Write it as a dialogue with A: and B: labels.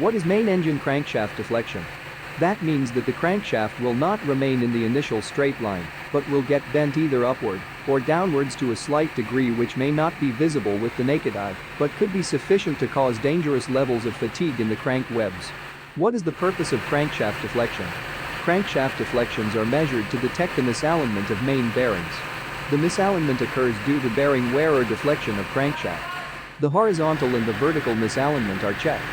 A: What is main engine crankshaft deflection? That means that the crankshaft will not remain in the initial straight line, but will get bent either upward or downwards to a slight degree which may not be visible with the naked eye, but could be sufficient to cause dangerous levels of fatigue in the crank webs. What is the purpose of crankshaft deflection? Crankshaft deflections are measured to detect the misalignment of main bearings. The misalignment occurs due to bearing wear or deflection of crankshaft. The horizontal and the vertical misalignment are checked.